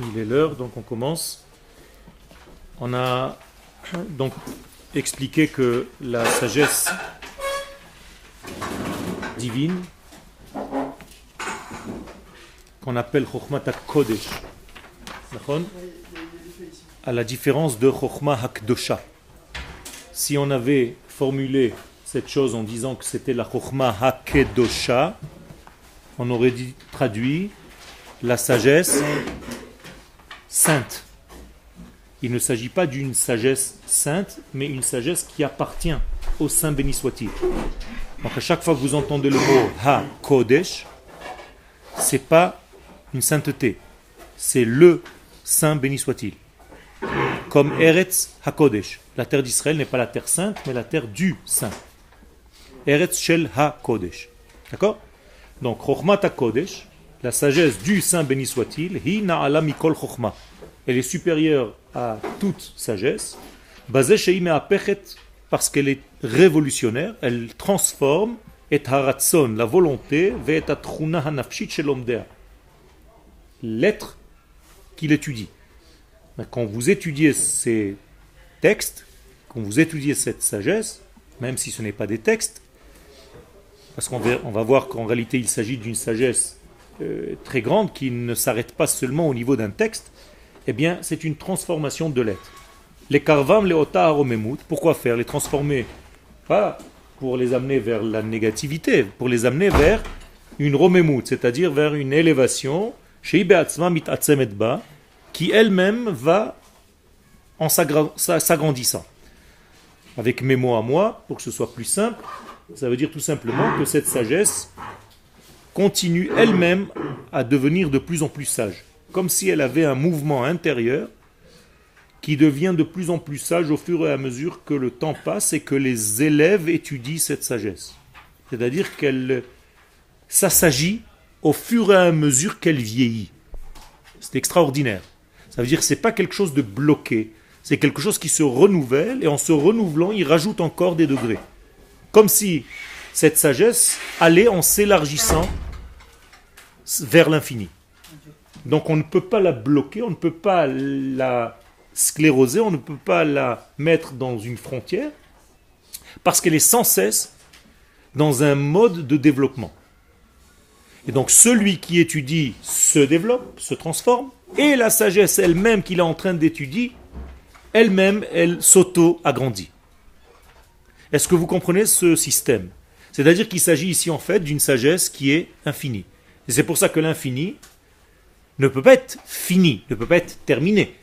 Il est l'heure, donc on commence. On a donc expliqué que la sagesse divine, qu'on appelle Chokhmat HaKodesh, à la différence de Chokhmat HaKdosha. Si on avait formulé cette chose en disant que c'était la Chokhmat HaKedosha, on aurait dit, traduit la sagesse sainte. Il ne s'agit pas d'une sagesse sainte, mais une sagesse qui appartient au Saint béni soit-il. Donc à chaque fois que vous entendez le mot Ha-Kodesh, c'est pas une sainteté, c'est le Saint béni soit-il. Comme Eretz HaKodesh. La terre d'Israël n'est pas la terre sainte, mais la terre du Saint. Eretz Shel HaKodesh. D'accord? Donc, Chokhmat HaKodesh, la sagesse du Saint béni soit-il, Hi Na'ala Mikol Chokhma. Elle est supérieure à toute sagesse. Basé Shei Me'apechet, parce qu'elle est révolutionnaire, elle transforme et haratzon, la volonté, ve'et atchuna hanafshit shel omdea, l'être qu'il étudie. Quand vous étudiez ces textes, quand vous étudiez cette sagesse, même si ce n'est pas des textes, parce qu'on va voir qu'en réalité il s'agit d'une sagesse très grande qui ne s'arrête pas seulement au niveau d'un texte, eh bien c'est une transformation de l'être. Les karvam, les ota aromemut, pourquoi faire? Les transformer, pas pour les amener vers la négativité, pour les amener vers une romemut, c'est-à-dire vers une élévation, shei be'atzma mit'atzemet ba, qui elle-même va en s'agrandissant. Avec mes mots à moi, pour que ce soit plus simple, ça veut dire tout simplement que cette sagesse continue elle-même à devenir de plus en plus sage. Comme si elle avait un mouvement intérieur qui devient de plus en plus sage au fur et à mesure que le temps passe et que les élèves étudient cette sagesse. C'est-à-dire qu'elle s'assagit au fur et à mesure qu'elle vieillit. C'est extraordinaire. Ça veut dire que ce n'est pas quelque chose de bloqué, c'est quelque chose qui se renouvelle et en se renouvelant, il rajoute encore des degrés. Comme si cette sagesse allait en s'élargissant vers l'infini. Donc on ne peut pas la bloquer, on ne peut pas la scléroser, on ne peut pas la mettre dans une frontière, parce qu'elle est sans cesse dans un mode de développement. Et donc celui qui étudie se développe, se transforme, et la sagesse elle-même qu'il est en train d'étudier, elle-même, elle s'auto-agrandit. Est-ce que vous comprenez ce système? C'est-à-dire qu'il s'agit ici en fait d'une sagesse qui est infinie. Et c'est pour ça que l'infini ne peut pas être fini, ne peut pas être terminé.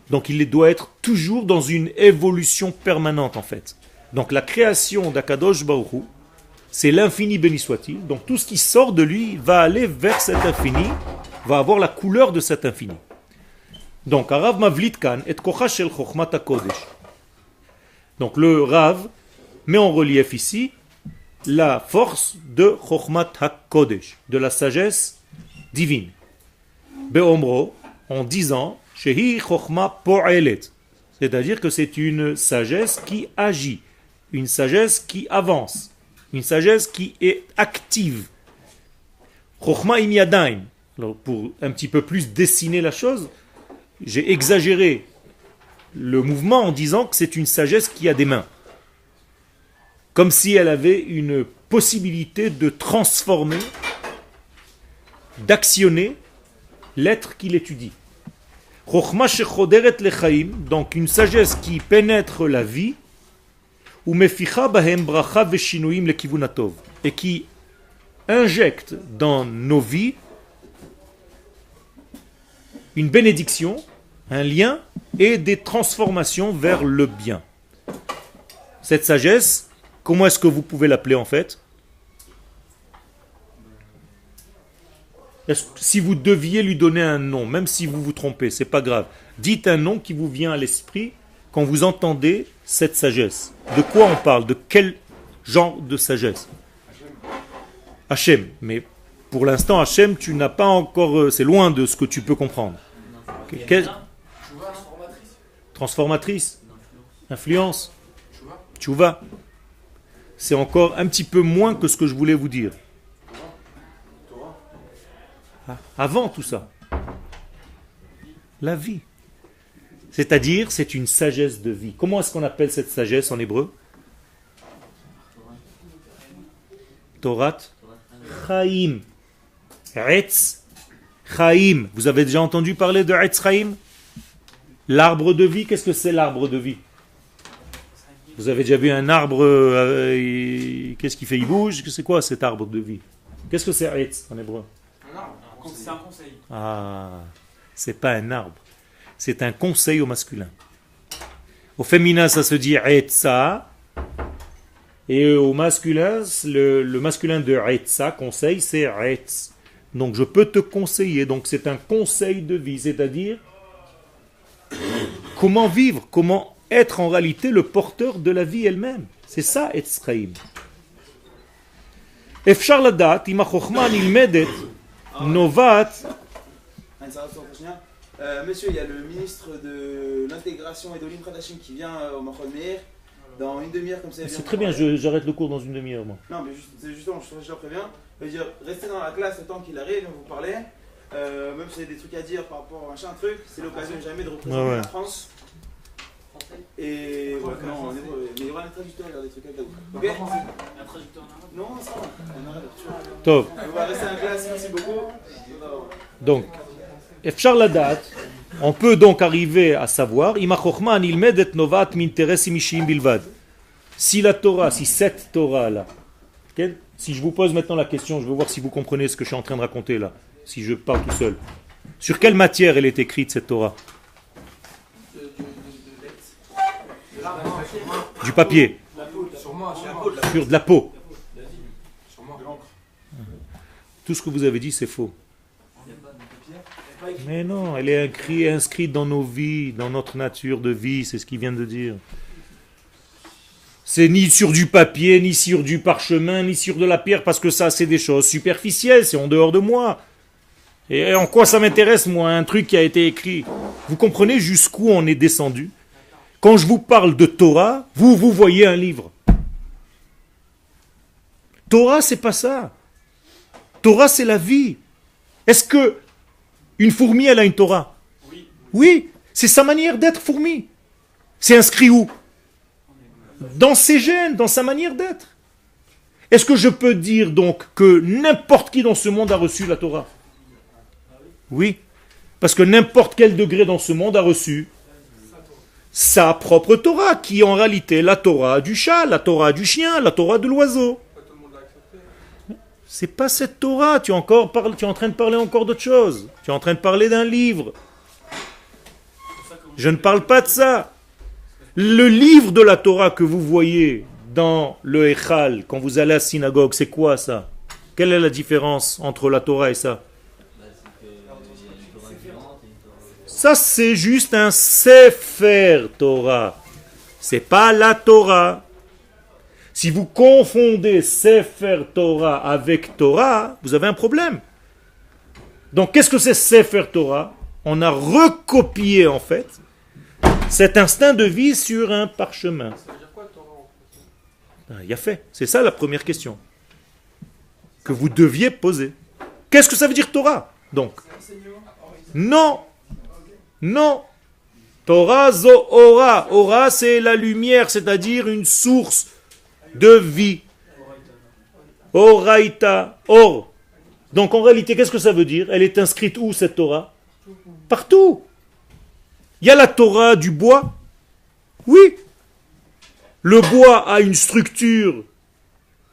Donc il doit être toujours dans une évolution permanente en fait. Donc la création d'Akadosh Baruch Hu, c'est l'infini béni soit-il. Donc tout ce qui sort de lui va aller vers cet infini, va avoir la couleur de cet infini. Donc Rav Mavlit kan et kocha shel Chokhmat HaKodesh. Donc le Rav met en relief ici la force de Chokhmat HaKodesh, de la sagesse divine. Be'omro, en disant Shehi Chokhma Po'elet, c'est-à-dire que c'est une sagesse qui agit, une sagesse qui avance, une sagesse qui est active. Chokhma im yadayim. Alors pour un petit peu plus dessiner la chose, j'ai exagéré le mouvement en disant que c'est une sagesse qui a des mains. Comme si elle avait une possibilité de transformer, d'actionner l'être qu'il étudie. Chokhma shechoderet lechaim, donc une sagesse qui pénètre la vie, ou meficha bahem bracha veshinuim lekivun hatov, et qui injecte dans nos vies une bénédiction, un lien et des transformations vers le bien. Cette sagesse, comment est-ce que vous pouvez l'appeler en fait? Si vous deviez lui donner un nom, même si vous vous trompez, c'est pas grave. Dites un nom qui vous vient à l'esprit quand vous entendez cette sagesse. De quoi on parle? De quel genre de sagesse? Hachem. Mais pour l'instant, Hachem, tu n'as pas encore... c'est loin de ce que tu peux comprendre. Transformatrice. Influence. Tchouva. C'est encore un petit peu moins que ce que je voulais vous dire. Avant tout ça. La vie. C'est-à-dire, c'est une sagesse de vie. Comment est-ce qu'on appelle cette sagesse en hébreu? Torat Chaim. Etz Chaim. Vous avez déjà entendu parler de Etz Chaim? L'arbre de vie, qu'est-ce que c'est l'arbre de vie? Vous avez déjà vu un arbre, qu'est-ce qu'il fait? Il bouge? C'est quoi cet arbre de vie? Qu'est-ce que c'est Etz en hébreu? C'est un conseil. Ah, c'est pas un arbre. C'est un conseil au masculin. Au féminin, ça se dit Etza. Et au masculin, le masculin de Etza, conseil, c'est Etz. Donc je peux te conseiller. Donc c'est un conseil de vie. C'est-à-dire, comment vivre, comment être en réalité le porteur de la vie elle-même. C'est ça, Etz Chaim. Efshar ladat, ima chokhma nilmedet, novat. Monsieur, il y a le ministre de l'intégration et d'Olim Khadashim qui vient au Machon Meir dans une demi-heure comme ça. C'est très bien, j'arrête le cours dans une demi-heure. Moi. Non, mais c'est justement, je le préviens. Je veux dire, restez dans la classe le temps qu'il arrive, il va vous parler. Même si vous avez des trucs à dire par rapport à machin, truc, c'est l'occasion jamais de représenter la France. Et ouais, non, mais il y aura un traducteur, il y aura des trucs à dire. Ok? Un traducteur en arabe? Non, ça va. On arrête. Top. On va rester en classe, merci beaucoup. Donc, Efshar ladat, on peut donc arriver à savoir, si la Torah, si cette Torah-là, si je vous pose maintenant la question, je veux voir si vous comprenez ce que je suis en train de raconter là, si je parle tout seul. Sur quelle matière elle est écrite cette Torah? Du papier. Sur de la peau. Tout ce que vous avez dit, c'est faux. Mais non, elle est inscrite dans nos vies, dans notre nature de vie, c'est ce qu'il vient de dire. C'est ni sur du papier, ni sur du parchemin, ni sur de la pierre, parce que ça, c'est des choses superficielles, c'est en dehors de moi. Et en quoi ça m'intéresse, moi, un truc qui a été écrit? Vous comprenez jusqu'où on est descendu? Quand je vous parle de Torah, vous voyez un livre. Torah, c'est pas ça. Torah, c'est la vie. Est-ce que une fourmi, elle a une Torah? Oui, c'est sa manière d'être fourmi. C'est inscrit où? Dans ses gènes, dans sa manière d'être. Est-ce que je peux dire donc que n'importe qui dans ce monde a reçu la Torah? Oui, parce que n'importe quel degré dans ce monde a reçu sa propre Torah, qui est en réalité la Torah du chat, la Torah du chien, la Torah de l'oiseau. C'est pas cette Torah, tu es en train de parler encore d'autre chose. Tu es en train de parler d'un livre. Je ne parle pas de ça. Le livre de la Torah que vous voyez dans le Echal, quand vous allez à la synagogue, c'est quoi ça? Quelle est la différence entre la Torah et ça? Ça, c'est juste un Sefer Torah. C'est pas la Torah. Si vous confondez Sefer Torah avec Torah, vous avez un problème. Donc, qu'est-ce que c'est Sefer Torah? On a recopié, en fait, cet instinct de vie sur un parchemin. Ça veut dire quoi, Torah? Il y a fait. C'est ça la première question que vous deviez poser. Qu'est-ce que ça veut dire Torah? Donc, non. Non. Torah zo ora. Ora, c'est la lumière, c'est-à-dire une source de vie. Oraita. Or. Donc en réalité, qu'est-ce que ça veut dire? Elle est inscrite où cette Torah? Partout. Il y a la Torah du bois. Oui. Le bois a une structure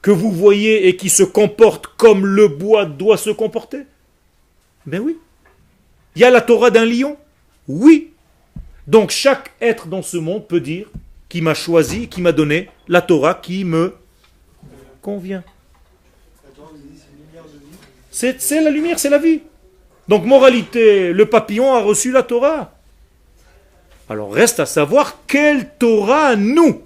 que vous voyez et qui se comporte comme le bois doit se comporter. Ben oui. Il y a la Torah d'un lion. Oui. Donc chaque être dans ce monde peut dire qui m'a choisi, qui m'a donné la Torah qui me convient. C'est la lumière, c'est la vie. Donc moralité, le papillon a reçu la Torah. Alors reste à savoir quelle Torah nous,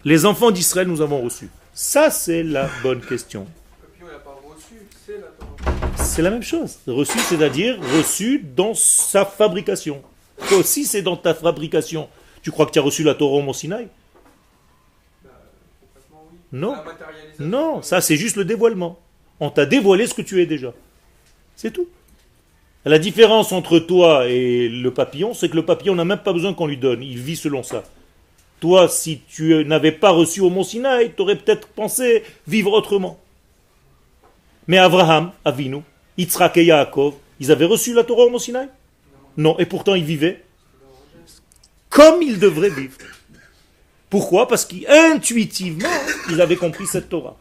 les enfants d'Israël, nous avons reçu. Ça c'est la bonne question. Le papillon, il n'a pas reçu, c'est la Torah. C'est la même chose. Reçu, c'est-à-dire reçu dans sa fabrication. Toi aussi, c'est dans ta fabrication. Tu crois que tu as reçu la Torah au Mont Sinaï? Oui. Non. La matérialisation. Non, ça c'est juste le dévoilement. On t'a dévoilé ce que tu es déjà. C'est tout. La différence entre toi et le papillon, c'est que le papillon n'a même pas besoin qu'on lui donne. Il vit selon ça. Toi, si tu n'avais pas reçu au Mont Sinaï, tu aurais peut-être pensé vivre autrement. Mais Abraham, Avinu, Yitzhak et Yaakov, ils avaient reçu la Torah au Mont Sinaï? Non, et pourtant ils vivaient comme ils devraient vivre. Pourquoi? Parce qu'intuitivement, ils avaient compris cette Torah.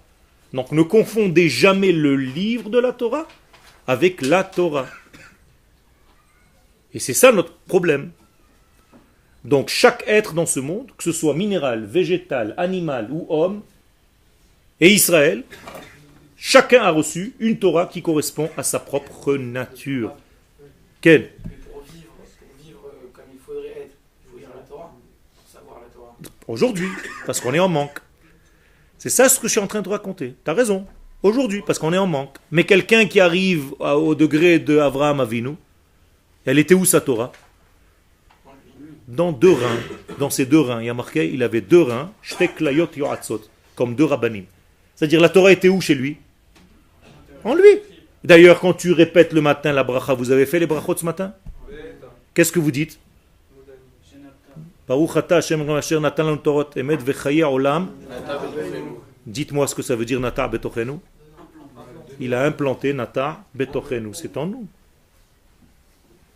Donc ne confondez jamais le livre de la Torah avec la Torah. Et c'est ça notre problème. Donc chaque être dans ce monde, que ce soit minéral, végétal, animal ou homme, et Israël, chacun a reçu une Torah qui correspond à sa propre nature. Quelle? Mais pour vivre comme il faudrait être, il faut lire la Torah, pour savoir la Torah. Aujourd'hui, parce qu'on est en manque. C'est ça ce que je suis en train de raconter. Tu as raison. Aujourd'hui, parce qu'on est en manque. Mais quelqu'un qui arrive au degré de Avraham Avinu, elle était où sa Torah? Dans 2 reins. Dans ses 2 reins. Il y a marqué, il avait 2 reins, shtek layot yoatzot, comme 2 rabbanim. C'est-à-dire la Torah était où chez lui? En lui. D'ailleurs, quand tu répètes le matin la bracha, vous avez fait les brachot ce matin? Qu'est-ce que vous dites? Baruch ata Hashem asher natan lanu torot emet vechaye olam. Dites-moi ce que ça veut dire nata betochenu. Il a implanté nata betochenu, c'est en nous.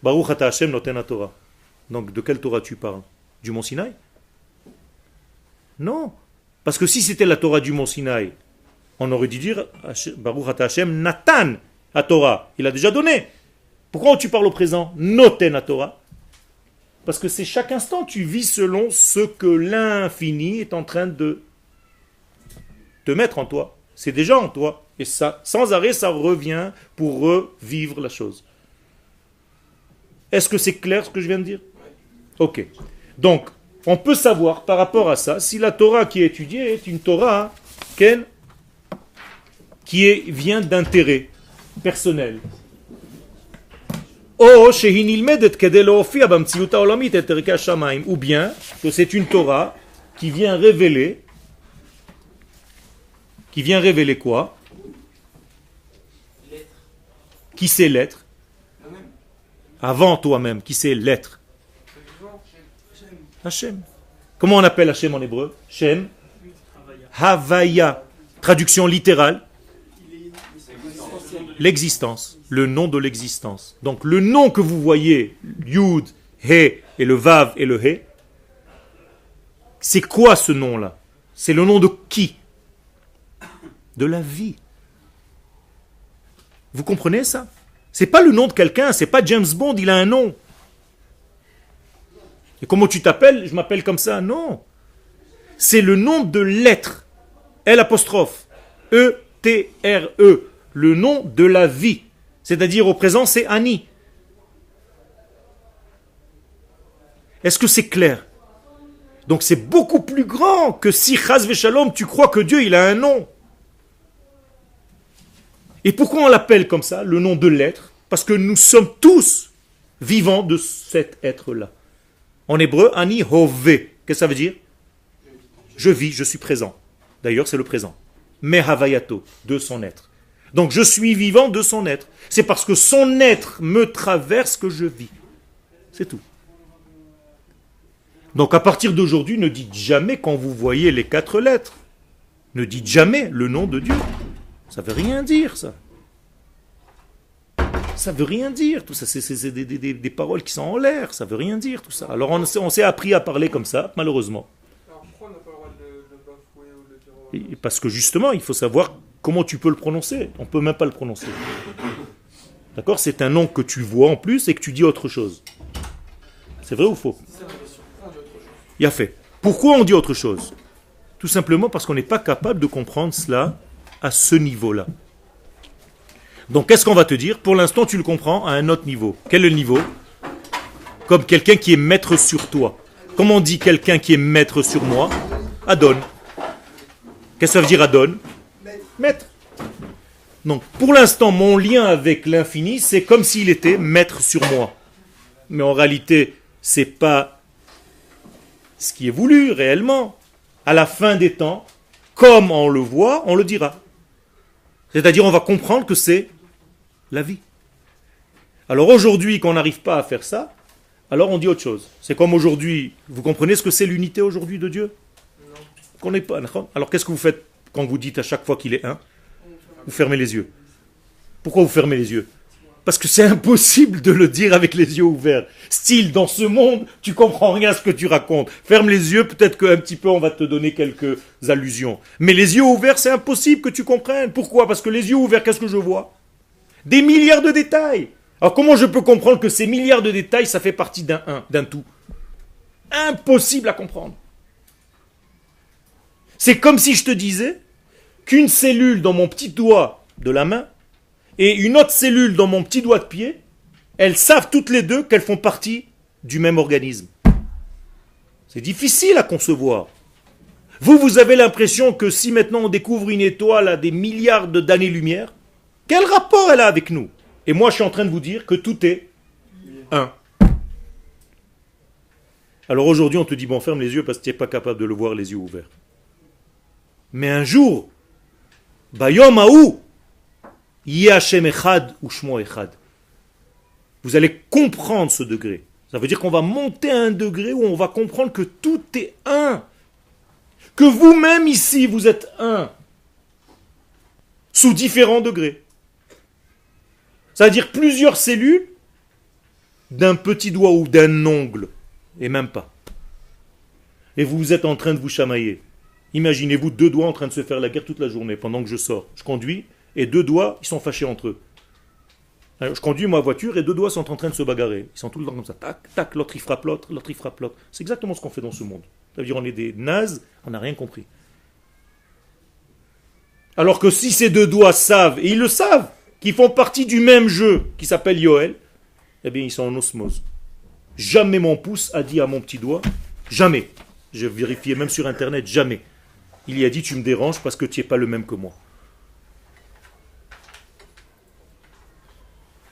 Baruch ata Hashem noten Torah. Donc de quelle Torah tu parles? Du Mont Sinaï? Non. Parce que si c'était la Torah du Mont Sinaï, on aurait dû dire Baruch ata Hashem natan à Torah. Il a déjà donné. Pourquoi tu parles au présent? Noten à Torah. Parce que c'est chaque instant, tu vis selon ce que l'infini est en train de te mettre en toi. C'est déjà en toi. Et ça, sans arrêt, ça revient pour revivre la chose. Est-ce que c'est clair ce que je viens de dire? Ok. Donc, on peut savoir par rapport à ça si la Torah qui est étudiée est une Torah qui vient d'intérêt personnel. Ou bien que c'est une Torah qui vient révéler quoi? Qui sait l'être? Avant toi-même, qui sait l'être? Hachem. Comment on appelle Hachem en hébreu? Shem Havaya. Traduction littérale. L'existence. Le nom de l'existence. Donc le nom que vous voyez, Yud, He, et le Vav et le He, c'est quoi ce nom-là? C'est le nom de qui? De la vie. Vous comprenez ça? C'est pas le nom de quelqu'un, c'est pas James Bond, il a un nom. Et comment tu t'appelles? Je m'appelle comme ça. Non. C'est le nom de l'être. L'. E-T-R-E. Le nom de la vie. C'est-à-dire au présent, c'est Ani. Est-ce que c'est clair? Donc c'est beaucoup plus grand que si Chas Veshalom, tu crois que Dieu, il a un nom. Et pourquoi on l'appelle comme ça, le nom de l'être? Parce que nous sommes tous vivants de cet être-là. En hébreu, Ani Hove. Qu'est-ce que ça veut dire? Je vis, je suis présent. D'ailleurs, c'est le présent. Mais Havayato, de son être. Donc je suis vivant de son être. C'est parce que son être me traverse que je vis. C'est tout. Donc à partir d'aujourd'hui, ne dites jamais quand vous voyez les 4 lettres. Ne dites jamais le nom de Dieu. Ça ne veut rien dire, ça. Ça ne veut rien dire, tout ça. C'est des paroles qui sont en l'air. Ça ne veut rien dire, tout ça. Alors on s'est appris à parler comme ça, malheureusement. Alors pourquoi on n'a pas le droit de le bafouer ou de le dire? Parce que justement, il faut savoir comment tu peux le prononcer. On ne peut même pas le prononcer. D'accord? C'est un nom que tu vois en plus et que tu dis autre chose. C'est vrai ou faux? Il a fait. Pourquoi on dit autre chose? Tout simplement parce qu'on n'est pas capable de comprendre cela à ce niveau-là. Donc, qu'est-ce qu'on va te dire? Pour l'instant, tu le comprends à un autre niveau. Quel est le niveau? Comme quelqu'un qui est maître sur toi. Comment on dit quelqu'un qui est maître sur moi? Adon. Qu'est-ce que ça veut dire Adon? Maître. Donc, pour l'instant, mon lien avec l'infini, c'est comme s'il était maître sur moi. Mais en réalité, c'est pas ce qui est voulu réellement. À la fin des temps, comme on le voit, on le dira. C'est-à-dire, on va comprendre que c'est la vie. Alors aujourd'hui, quand on n'arrive pas à faire ça, alors on dit autre chose. C'est comme aujourd'hui, vous comprenez ce que c'est l'unité aujourd'hui de Dieu? Qu'on n'est pas. Alors qu'est-ce que vous faites quand vous dites à chaque fois qu'il est un? Vous fermez les yeux. Pourquoi vous fermez les yeux? Parce que c'est impossible de le dire avec les yeux ouverts. Style, dans ce monde, tu comprends rien à ce que tu racontes. Ferme les yeux, peut-être qu'un petit peu on va te donner quelques allusions. Mais les yeux ouverts, c'est impossible que tu comprennes. Pourquoi? Parce que les yeux ouverts, qu'est-ce que je vois? Des milliards de détails. Alors comment je peux comprendre que ces milliards de détails, ça fait partie d'un tout? Impossible à comprendre. C'est comme si je te disais qu'une cellule dans mon petit doigt de la main et une autre cellule dans mon petit doigt de pied, elles savent toutes les deux qu'elles font partie du même organisme. C'est difficile à concevoir. Vous avez l'impression que si maintenant on découvre une étoile à des milliards d'années-lumière, quel rapport elle a avec nous? Et moi je suis en train de vous dire que tout est un. Alors aujourd'hui on te dit, bon, ferme les yeux parce que tu n'es pas capable de le voir les yeux ouverts. Mais un jour, Bayom Haou, Hashem Echad ou Shmo Echad. Vous allez comprendre ce degré. Ça veut dire qu'on va monter à un degré où on va comprendre que tout est un. Que vous-même ici, vous êtes un. Sous différents degrés. C'est-à-dire plusieurs cellules d'un petit doigt ou d'un ongle. Et même pas. Et vous êtes en train de vous chamailler. Imaginez-vous 2 doigts en train de se faire la guerre toute la journée pendant que je sors. Je conduis et 2 doigts, ils sont fâchés entre eux. Alors, je conduis ma voiture et 2 doigts sont en train de se bagarrer. Ils sont tout le temps comme ça. Tac, tac, l'autre il frappe l'autre, l'autre il frappe l'autre. C'est exactement ce qu'on fait dans ce monde. Ça veut dire on est des nazes, on n'a rien compris. Alors que si ces 2 doigts savent, et ils le savent, qu'ils font partie du même jeu qui s'appelle Yoel, eh bien ils sont en osmose. Jamais mon pouce a dit à mon petit doigt, jamais. J'ai vérifié même sur internet, jamais. Il y a dit tu me déranges parce que tu n'es pas le même que moi.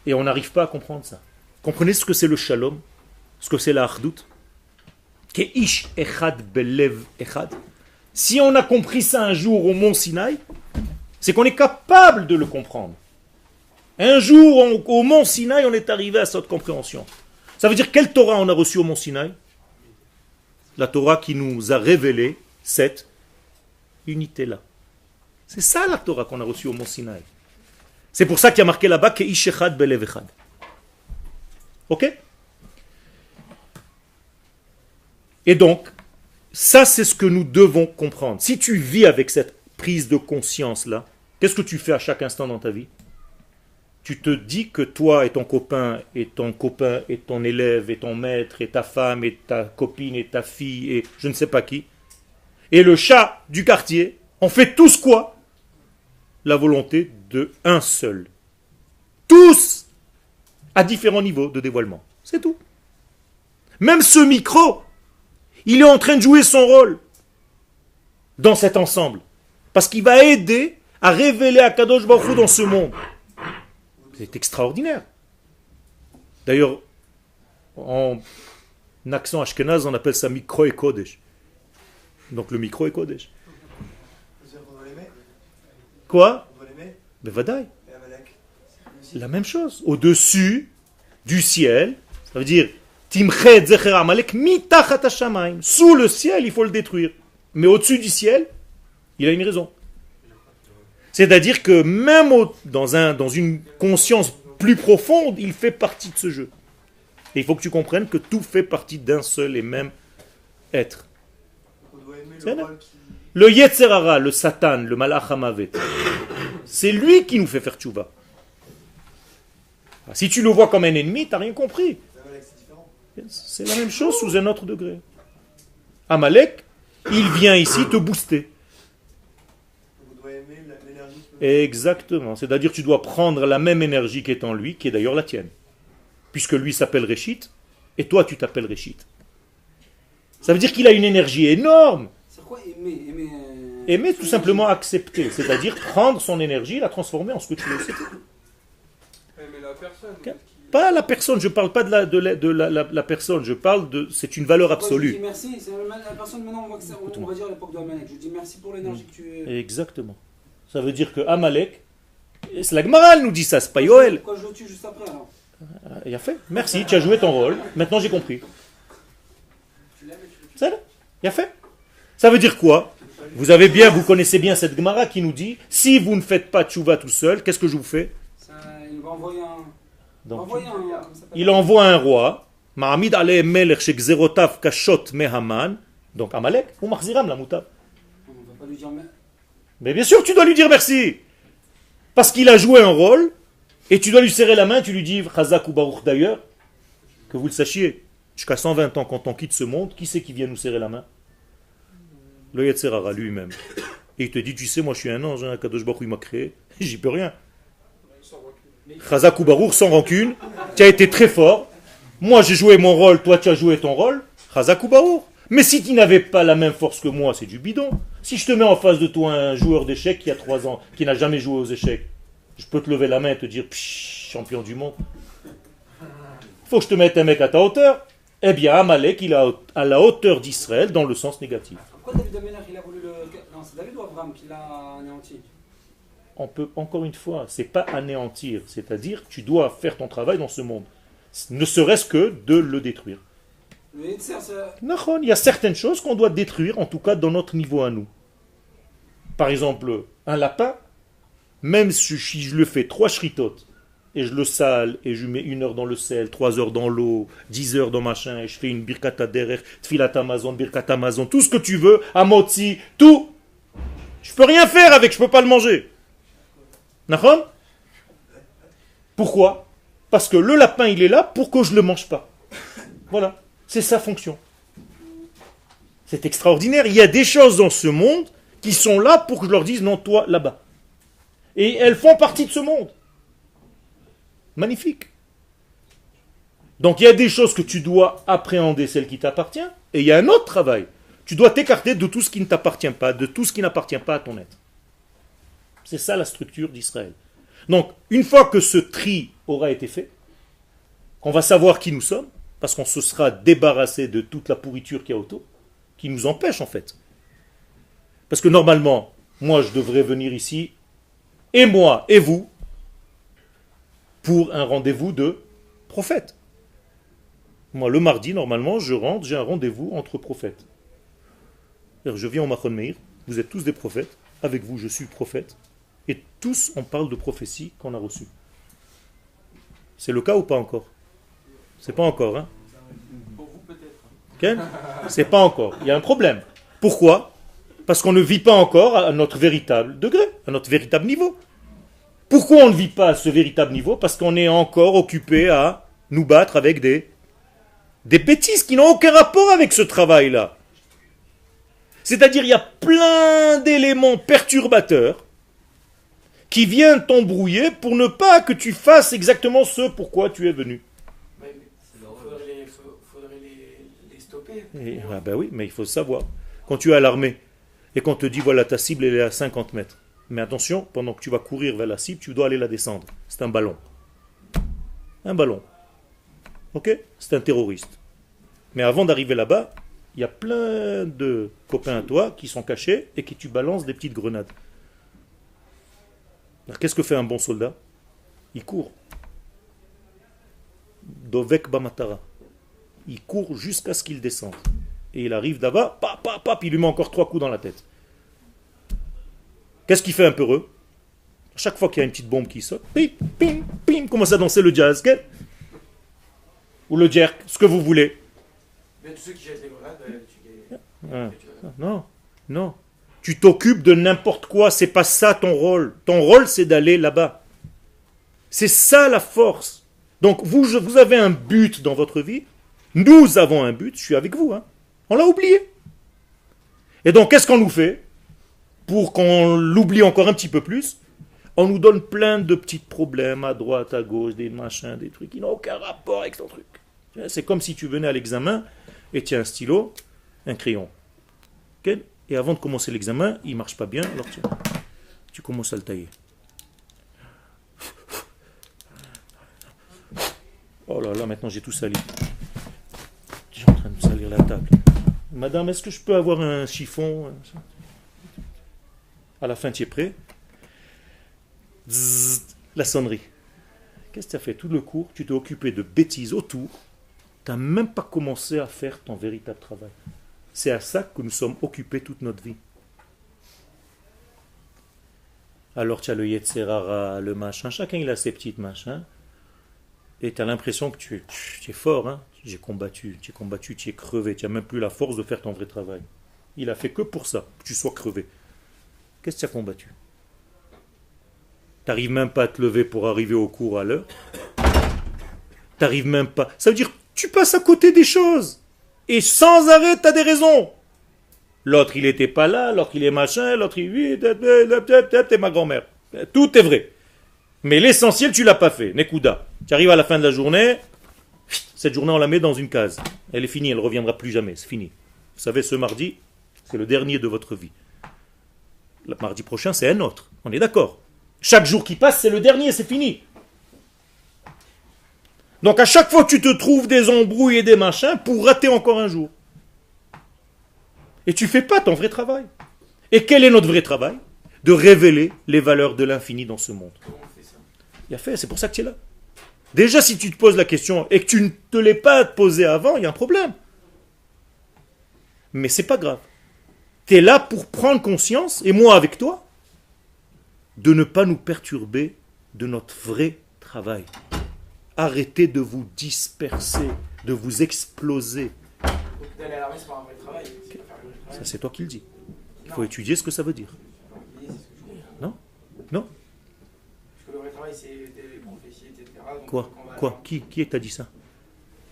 Et on n'arrive pas à comprendre ça. Comprenez ce que c'est le shalom, ce que c'est la achdout. Keish echad belev echad. Si on a compris ça un jour au mont Sinaï, c'est qu'on est capable de le comprendre. Un jour au mont Sinaï, on est arrivé à cette compréhension. Ça veut dire quelle Torah on a reçue au mont Sinaï? La Torah qui nous a révélé cette unité-là. C'est ça la Torah qu'on a reçue au mont Sinaï. C'est pour ça qu'il y a marqué là-bas que Ish Echad Belev Echad. Ok? Et donc, ça c'est ce que nous devons comprendre. Si tu vis avec cette prise de conscience-là, qu'est-ce que tu fais à chaque instant dans ta vie? Tu te dis que toi et ton copain et ton élève et ton maître et ta femme et ta copine et ta fille et je ne sais pas qui, et le chat du quartier, on fait tous quoi? La volonté de un seul. Tous à différents niveaux de dévoilement. C'est tout. Même ce micro, il est en train de jouer son rôle dans cet ensemble. Parce qu'il va aider à révéler Akadosh Baruch Hu dans ce monde. C'est extraordinaire. D'ailleurs, en accent ashkenaz, on appelle ça micro et kodesh. Donc le micro est kodesh. Quoi? Ben vadaï. La même chose. Au-dessus du ciel, ça veut dire Timchet zecher Amalek mitachat hashamayim. Sous le ciel, il faut le détruire. Mais au-dessus du ciel, il a une raison. C'est-à-dire que même dans une conscience plus profonde, il fait partie de ce jeu. Et il faut que tu comprennes que tout fait partie d'un seul et même être. Le Yetzer Hara, le Satan, le Malach HaMavet, c'est lui qui nous fait faire tchouva. Si tu le vois comme un ennemi, tu n'as rien compris. C'est la même chose sous un autre degré. Amalek, il vient ici te booster. Exactement. C'est-à-dire tu dois prendre la même énergie qui est en lui, qui est d'ailleurs la tienne. Puisque lui s'appelle Réchit, et toi tu t'appelles Réchit. Ça veut dire qu'il a une énergie énorme. C'est quoi aimer? Aimer, tout simplement accepter. C'est-à-dire prendre son énergie et la transformer en ce que tu veux. Aimer la personne. Okay. Pas la personne, je ne parle pas de la personne, je parle de... C'est une valeur absolue. Je dis merci, c'est la personne maintenant, on va dire à l'époque de Amalek. Je dis merci pour l'énergie que tu... Exactement. Ça veut dire que Amalek, c'est la Gemara, elle nous dit ça, c'est pas Yoel. Pourquoi je le tue juste après alors? Il a fait. Merci, tu as joué ton rôle. Maintenant j'ai compris. C'est là. Il a fait. Ça veut dire quoi? Vous connaissez bien cette Gemara qui nous dit, si vous ne faites pas tchouva tout seul, qu'est-ce que je vous fais? Il va envoyer un... Donc, comment ça s'appelle? il envoie un roi, Ma'amid aleh melech shekzerotav kashot mehaman, donc Amalek, ou Mahziram la moutab. On va pas lui dire mais... Mais bien sûr, tu dois lui dire merci. Parce qu'il a joué un rôle, et tu dois lui serrer la main, tu lui dis, Chazak ou Baruch d'ailleurs, que vous le sachiez, jusqu'à 120 ans, quand on quitte ce monde, qui c'est qui vient nous serrer la main? Le Yetzerara lui-même. Et il te dit, tu sais, moi je suis un ange, hein, Kadosh Baruch Hu, il m'a créé, j'y peux rien. Chazak ou Baruch, sans rancune, tu as été très fort, moi j'ai joué mon rôle, toi tu as joué ton rôle, Chazak ou Baruch. Mais si tu n'avais pas la même force que moi, c'est du bidon. Si je te mets en face de toi un joueur d'échecs qui a 3 ans, qui n'a jamais joué aux échecs, je peux te lever la main et te dire, champion du monde. Il faut que je te mette un mec à ta hauteur. Eh bien, Amalek, il est à la hauteur d'Israël dans le sens négatif. Pourquoi David Améler, il a voulu le... Non, c'est David ou Abraham qui l'a anéanti? On peut, encore une fois, c'est pas anéantir, c'est-à-dire tu dois faire ton travail dans ce monde. Ne serait-ce que de le détruire. Le Yetzer, c'est... Il y a certaines choses qu'on doit détruire, en tout cas dans notre niveau à nous. Par exemple, un lapin, même si je le fais 3 shritotes, et je le sale, et je mets 1 heure dans le sel, 3 heures dans l'eau, 10 heures dans machin, et je fais une birkat derrière, tfilat Amazon, birkat Amazon, tout ce que tu veux, amotzi, tout. Je peux rien faire avec, je peux pas le manger. Nachon? Pourquoi? Parce que le lapin, il est là pour que je le mange pas. Voilà, c'est sa fonction. C'est extraordinaire. Il y a des choses dans ce monde qui sont là pour que je leur dise non, toi, là-bas. Et elles font partie de ce monde. Magnifique. Donc il y a des choses que tu dois appréhender, celles qui t'appartiennent, et il y a un autre travail. Tu dois t'écarter de tout ce qui ne t'appartient pas, de tout ce qui n'appartient pas à ton être. C'est ça la structure d'Israël. Donc, une fois que ce tri aura été fait, qu'on va savoir qui nous sommes, parce qu'on se sera débarrassé de toute la pourriture qu'il y a autour, qui nous empêche en fait. Parce que normalement, moi je devrais venir ici, et moi et vous, pour un rendez-vous de prophète. Moi, le mardi, normalement, je rentre, j'ai un rendez-vous entre prophètes. C'est-à-dire, je viens au Machon Meir, vous êtes tous des prophètes, avec vous, je suis prophète, et tous, on parle de prophétie qu'on a reçue. C'est le cas ou pas encore? C'est pas encore, hein? Pour vous, peut-être. Okay? C'est pas encore. Il y a un problème. Pourquoi? Parce qu'on ne vit pas encore à notre véritable degré, à notre véritable niveau. Pourquoi on ne vit pas à ce véritable niveau? Parce qu'on est encore occupé à nous battre avec des bêtises qui n'ont aucun rapport avec ce travail-là. C'est-à-dire, il y a plein d'éléments perturbateurs qui viennent t'embrouiller pour ne pas que tu fasses exactement ce pourquoi tu es venu. Il faudrait les stopper. Oui, mais il faut savoir. Quand tu es à l'armée et qu'on te dit, voilà, ta cible elle est à 50 mètres. Mais attention, pendant que tu vas courir vers la cible, tu dois aller la descendre. C'est un ballon. Un ballon. Ok? C'est un terroriste. Mais avant d'arriver là-bas, il y a plein de copains à toi qui sont cachés et qui tu balances des petites grenades. Alors, qu'est-ce que fait un bon soldat? Il court. Dovek Bamatara. Il court jusqu'à ce qu'il descende. Et il arrive là-bas, il lui met encore 3 coups dans la tête. Qu'est-ce qu'il fait un peu heureux? Chaque fois qu'il y a une petite bombe qui saute, pim, pim, pim, commence à danser le jazz. Ou le jerk, ce que vous voulez. Mais tous ceux qui jettent les grenades, Non. Tu t'occupes de n'importe quoi, c'est pas ça ton rôle. Ton rôle, c'est d'aller là-bas. C'est ça la force. Donc vous avez un but dans votre vie. Nous avons un but, je suis avec vous. On l'a oublié. Et donc, qu'est-ce qu'on nous fait? Pour qu'on l'oublie encore un petit peu plus, on nous donne plein de petits problèmes à droite, à gauche, des machins, des trucs qui n'ont aucun rapport avec ton truc. C'est comme si tu venais à l'examen et tu as un stylo, un crayon. Okay? Et avant de commencer l'examen, il ne marche pas bien, alors tu commences à le tailler. Oh là là, maintenant j'ai tout sali. Je suis en train de salir la table. Madame, est-ce que je peux avoir un chiffon? À la fin, tu es prêt? Zzz, la sonnerie. Qu'est-ce que tu as fait tout le cours? Tu t'es occupé de bêtises autour. Tu n'as même pas commencé à faire ton véritable travail. C'est à ça que nous sommes occupés toute notre vie. Alors tu as le Yetzerara, le machin, chacun il a ses petites machins. Et tu as l'impression que tu es fort, hein? Tu es combattu, tu es crevé, tu n'as même plus la force de faire ton vrai travail. Il a fait que pour ça, que tu sois crevé. Qu'est-ce que tu as combattu? Tu n'arrives même pas à te lever pour arriver au cours à l'heure. Tu n'arrives même pas. Ça veut dire tu passes à côté des choses. Et sans arrêt, tu as des raisons. L'autre, il n'était pas là, l'autre, il est machin, l'autre, il t'es ma grand-mère. Tout est vrai. Mais l'essentiel, tu l'as pas fait. Nekuda. Tu arrives à la fin de la journée, cette journée, on la met dans une case. Elle est finie, elle ne reviendra plus jamais. C'est fini. Vous savez, ce mardi, c'est le dernier de votre vie. Le mardi prochain, c'est un autre. On est d'accord. Chaque jour qui passe, c'est le dernier, c'est fini. Donc à chaque fois, tu te trouves des embrouilles et des machins pour rater encore un jour. Et tu ne fais pas ton vrai travail. Et quel est notre vrai travail? De révéler les valeurs de l'infini dans ce monde. Comment on fait ça? Il a fait, c'est pour ça que tu es là. Déjà, si tu te poses la question et que tu ne te l'es pas posée avant, il y a un problème. Mais c'est pas grave. Tu es là pour prendre conscience, et moi avec toi, de ne pas nous perturber de notre vrai travail. Arrêtez de vous disperser, de vous exploser. Donc d'aller à la messe pour un vrai travail, c'est pas faire le vrai travail. Ça, c'est toi qui le dis. Il faut étudier ce que ça veut dire. Non? Non? Parce que le vrai travail, c'est des prophéties, etc. Donc, Quoi? quand on va- Quoi? Qui t'a dit ça?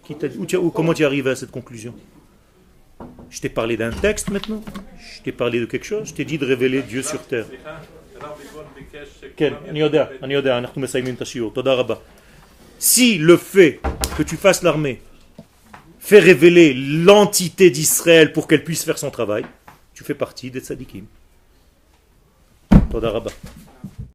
Qui t'a dit? Comment tu es arrivé à cette conclusion? Je t'ai parlé d'un texte maintenant? Je t'ai parlé de quelque chose? Je t'ai dit de révéler Dieu sur terre. Si le fait que tu fasses l'armée fait révéler l'entité d'Israël pour qu'elle puisse faire son travail, tu fais partie des tzadikim. Toda Rabba.